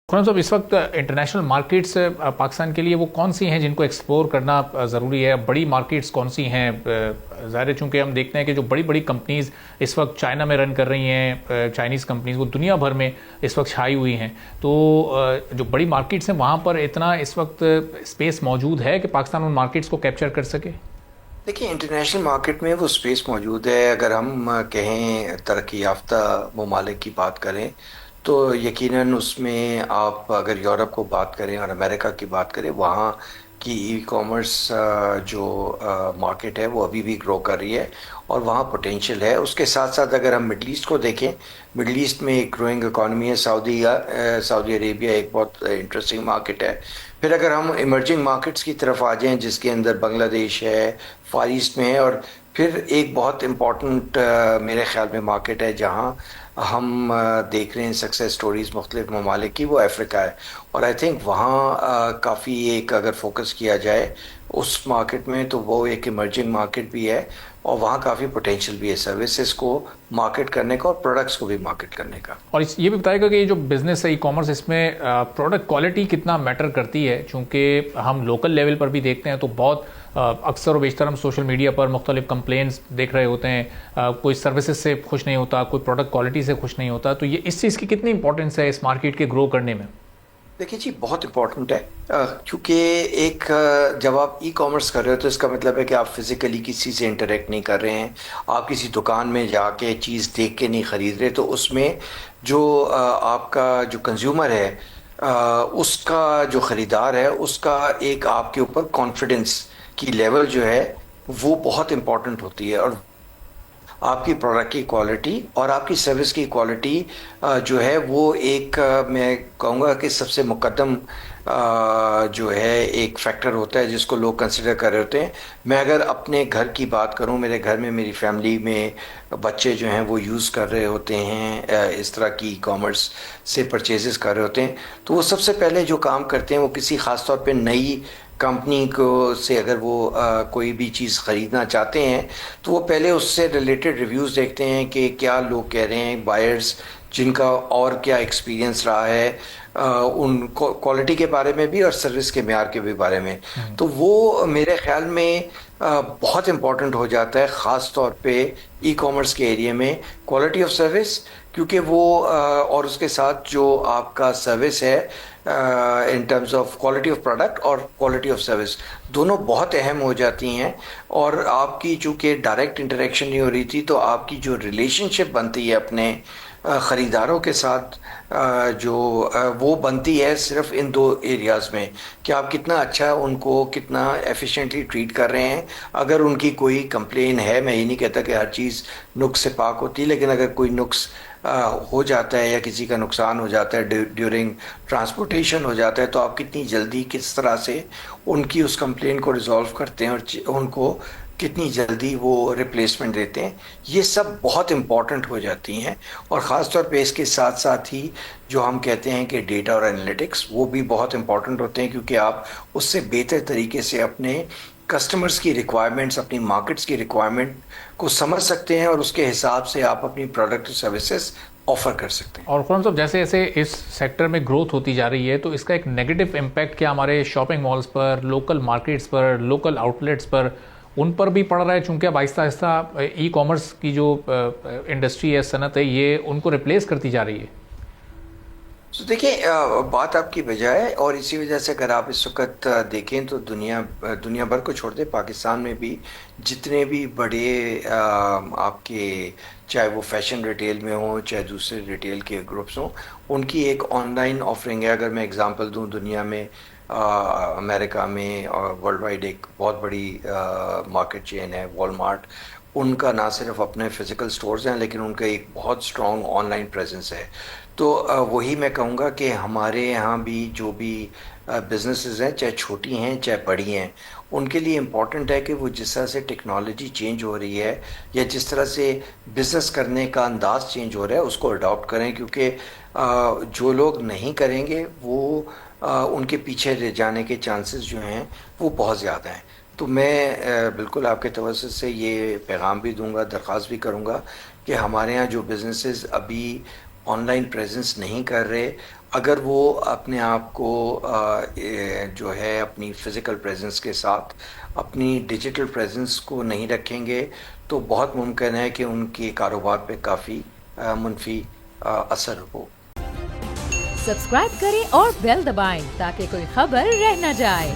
खुरम साहब, इस वक्त इंटरनेशनल मार्केट्स पाकिस्तान के लिए वो कौन सी हैं जिनको एक्सप्लोर करना ज़रूरी है? बड़ी मार्केट्स कौन सी हैं? ज़ाहिर है चूँकि हम देखते हैं कि जो बड़ी बड़ी कंपनीज़ इस वक्त चाइना में रन कर रही हैं, चाइनीज़ कंपनीज़ वो दुनिया भर में इस वक्त छाई हुई हैं, तो जो बड़ी मार्केट्स हैं वहाँ पर इतना इस वक्त स्पेस मौजूद है कि पाकिस्तान उन मार्केट्स को कैप्चर कर सके? देखिए, इंटरनेशनल मार्केट में वो स्पेस मौजूद है। अगर हम कहें तरक्की याफ्ता ममालिक की बात करें तो यकीनन उसमें आप अगर यूरोप को बात करें और अमेरिका की बात करें, वहाँ की ई कॉमर्स जो मार्केट है वो अभी भी ग्रो कर रही है और वहाँ पोटेंशियल है। उसके साथ साथ अगर हम मिडल ईस्ट को देखें, मिडल ईस्ट में एक ग्रोइंग इकॉनमी है। सऊदी अरेबिया एक बहुत इंटरेस्टिंग मार्केट है। फिर अगर हम इमर्जिंग मार्केट्स की तरफ आ जाएं, जिसके अंदर बांग्लादेश है, फार ईस्ट में है, और फिर एक बहुत इम्पॉर्टेंट मेरे ख्याल में मार्केट है जहाँ हम देख रहे हैं सक्सेस स्टोरीज मुख्तलिफ ममालिक की, वो अफ्रीका है। और आई थिंक वहाँ काफ़ी एक अगर फोकस किया जाए उस मार्केट में तो वो एक इमर्जिंग मार्केट भी है और वहाँ काफ़ी पोटेंशियल भी है सर्विसेज को मार्केट करने का और प्रोडक्ट्स को भी मार्केट करने का। और ये भी बताएगा कि ये जो बिज़नेस है ई कॉमर्स, इसमें प्रोडक्ट क्वालिटी कितना मैटर करती है? चूँकि हम लोकल लेवल पर भी देखते हैं तो बहुत अक्सर और बेशतर हम सोशल मीडिया पर मुख्तलिफ कंप्लेंट्स देख रहे होते हैं, कोई सर्विसेज से खुश नहीं होता, कोई प्रोडक्ट क्वालिटी से खुश नहीं होता, तो ये इस चीज़ की कितनी इंपॉर्टेंस है इस मार्केट के ग्रो करने में? देखिए जी, बहुत इम्पोर्टेंट है क्योंकि एक जब आप ई कॉमर्स कर रहे हो तो इसका मतलब है कि आप फिज़िकली किसी से इंटरेक्ट नहीं कर रहे हैं, आप किसी दुकान में जाके चीज़ देख के नहीं ख़रीद रहे। तो उसमें जो आपका जो कंज्यूमर है, उसका जो ख़रीदार है, उसका एक आपके ऊपर कॉन्फिडेंस की लेवल जो है वो बहुत इम्पोर्टेंट होती है। और आपकी प्रोडक्ट की क्वालिटी और आपकी सर्विस की क्वालिटी जो है वो एक मैं कहूँगा कि सबसे मुकद्दम जो है एक फैक्टर होता है जिसको लोग कंसिडर कर रहे होते हैं। मैं अगर अपने घर की बात करूं, मेरे घर में मेरी फैमिली में बच्चे जो हैं वो यूज़ कर रहे होते हैं, इस तरह की ई कॉमर्स से परचेजेस कर रहे होते हैं, तो वो सबसे पहले जो काम करते हैं वो किसी ख़ास तौर पे नई कंपनी को से अगर वो कोई भी चीज़ ख़रीदना चाहते हैं तो वो पहले उससे रिलेटेड रिव्यूज़ देखते हैं कि क्या लोग कह रहे हैं, बायर्स जिनका और क्या एक्सपीरियंस रहा है उन क्वालिटी के बारे में भी और सर्विस के मेयार के भी बारे में। तो वो मेरे ख्याल में बहुत इम्पॉर्टेंट हो जाता है, ख़ास तौर पे ई कॉमर्स के एरिया में क्वालिटी ऑफ सर्विस, क्योंकि वो और उसके साथ जो आपका सर्विस है in terms of quality of product और क्वालिटी ऑफ सर्विस, दोनों बहुत अहम हो जाती हैं। और आपकी चूँकि डायरेक्ट इंटरेक्शन नहीं हो रही थी, तो आपकी जो रिलेशनशिप बनती है अपने ख़रीदारों के साथ जो वो बनती है सिर्फ इन दो एरियाज़ में कि आप कितना अच्छा उनको कितना एफिशिएंटली ट्रीट कर रहे हैं। अगर उनकी कोई कंप्लेन है, मैं ये नहीं कहता कि हर चीज़ नुक्स से पाक होती, लेकिन अगर कोई नुक्स हो जाता है या किसी का नुकसान हो जाता है, ड्यूरिंग ट्रांसपोर्टेशन हो जाता है, तो आप कितनी जल्दी किस तरह से उनकी उस कंप्लेन को रिजॉल्व करते हैं और उनको कितनी जल्दी वो रिप्लेसमेंट देते हैं, ये सब बहुत इम्पॉर्टेंट हो जाती हैं। और ख़ास तौर पे इसके साथ साथ ही जो हम कहते हैं कि डेटा और एनालिटिक्स, वो भी बहुत इम्पॉर्टेंट होते हैं, क्योंकि आप उससे बेहतर तरीके से अपने कस्टमर्स की रिक्वायरमेंट्स, अपनी मार्केट्स की रिक्वायरमेंट को समझ सकते हैं और उसके हिसाब से आप अपनी प्रोडक्ट और सर्विसेज ऑफर कर सकते हैं। और खुरम साहब, जैसे जैसे इस सेक्टर में ग्रोथ होती जा रही है तो इसका एक नेगेटिव इम्पैक्ट क्या हमारे शॉपिंग मॉल्स पर, लोकल मार्केट्स पर, लोकल आउटलेट्स पर, उन पर भी पड़ रहा है? चूँकि अब आहिस्ता आहिस्ता ई कॉमर्स की जो इंडस्ट्री है, सनत है, ये उनको रिप्लेस करती जा रही है। तो देखिए, बात आपकी बजाय है और इसी वजह से अगर आप इस वक्त देखें तो दुनिया भर को छोड़ दें, पाकिस्तान में भी जितने भी बड़े आपके, चाहे वो फैशन रिटेल में हो चाहे दूसरे रिटेल के ग्रुप्स हों, उनकी एक ऑनलाइन ऑफरिंग है। अगर मैं एग्जांपल दूं, दुनिया में अमेरिका में और वर्ल्ड वाइड एक बहुत बड़ी मार्केट चेन है वॉलमार्ट। उनका ना सिर्फ अपने फिज़िकल स्टोर्स हैं, लेकिन उनका एक बहुत स्ट्रॉन्ग ऑनलाइन प्रेजेंस है। तो वही मैं कहूँगा कि हमारे यहाँ भी जो भी बिजनेसेस हैं, चाहे छोटी हैं चाहे बड़ी हैं, उनके लिए इम्पॉर्टेंट है कि वो जिस तरह से टेक्नोलॉजी चेंज हो रही है या जिस तरह से बिज़नेस करने का अंदाज़ चेंज हो रहा है, उसको अडॉप्ट करें, क्योंकि जो लोग नहीं करेंगे वो उनके पीछे रह जाने के चांसेस जो हैं वो बहुत ज़्यादा हैं। तो मैं बिल्कुल आपके तवज्जुह से ये पैगाम भी दूंगा, दरख्वास्त भी करूंगा कि हमारे यहाँ जो बिज़नेसेस अभी ऑनलाइन प्रेजेंस नहीं कर रहे اگر وہ اپنے آپ کو جو ہے اپنی فزیکل پریزنس کے ساتھ اپنی ڈیجیٹل پریزنس کو نہیں رکھیں گے تو بہت ممکن ہے کہ ان کے کاروبار پہ کافی منفی اثر ہو. سبسکرائب کریں اور بیل دبائیں تاکہ کوئی خبر رہ نہ جائے.